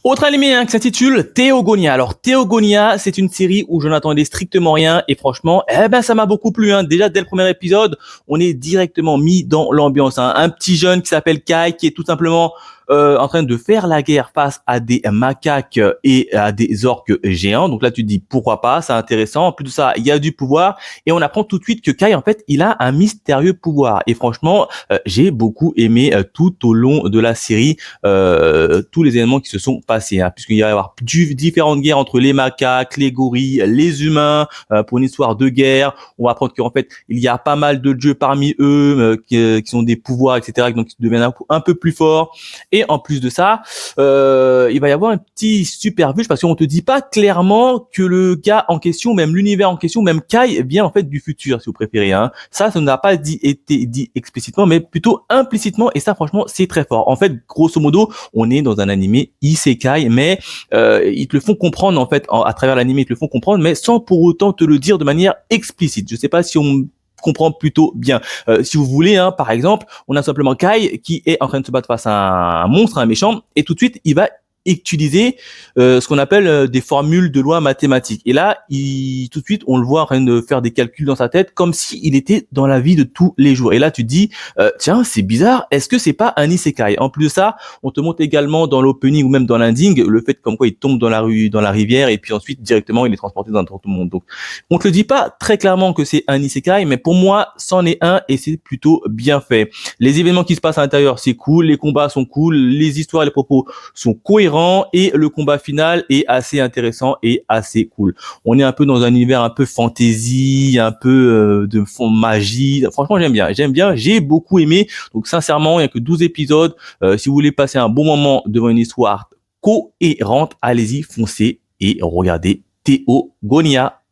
Autre animé qui s'intitule Théogonia. Alors Théogonia, c'est une série où je n'attendais strictement rien et franchement, ça m'a beaucoup plu. Déjà dès le premier épisode, on est directement mis dans l'ambiance. Un petit jeune qui s'appelle Kai, qui est tout simplement en train de faire la guerre face à des macaques et à des orques géants. Donc là, tu te dis pourquoi pas, c'est intéressant. En plus de ça, il y a du pouvoir et on apprend tout de suite que Kai, en fait, il a un mystérieux pouvoir. Et franchement, j'ai beaucoup aimé tout au long de la série tous les événements qui se sont passés, puisqu'il va y avoir différentes guerres entre les macaques, les gorilles, les humains, pour une histoire de guerre. On va apprendre qu'en fait, il y a pas mal de dieux parmi eux qui ont des pouvoirs, etc., donc qui deviennent un peu plus forts. Et en plus de ça, il va y avoir un petit superbus parce qu'on te dit pas clairement que le gars en question, même l'univers en question, même Kai vient en fait du futur, si vous préférez. Ça n'a pas été dit explicitement, mais plutôt implicitement. Et ça, franchement, c'est très fort. En fait, grosso modo, on est dans un animé isekai, mais ils te le font comprendre en fait à travers l'animé, ils te le font comprendre, mais sans pour autant te le dire de manière explicite. Je sais pas si on comprend plutôt bien. Si vous voulez, par exemple, on a simplement Kai qui est en train de se battre face à un monstre, un méchant, et tout de suite, il va utiliser ce qu'on appelle des formules de loi mathématiques. Et là, tout de suite, on le voit en train de faire des calculs dans sa tête comme s'il était dans la vie de tous les jours. Et là, tu te dis, tiens, c'est bizarre, est-ce que c'est pas un isekai? En plus de ça, on te montre également dans l'opening ou même dans l'ending le fait comme quoi il tombe dans la rivière et puis ensuite directement il est transporté dans tout le monde. Donc, on te le dit pas très clairement que c'est un isekai, mais pour moi, c'en est un et c'est plutôt bien fait. Les événements qui se passent à l'intérieur, c'est cool, les combats sont cool, les histoires et les propos sont cohérents et le combat final est assez intéressant et assez cool. On est un peu dans un univers un peu fantasy, un peu de fond magie. Franchement, j'aime bien, j'ai beaucoup aimé. Donc sincèrement, il n'y a que 12 épisodes. Si vous voulez passer un bon moment devant une histoire cohérente, allez-y, foncez et regardez Théogonia.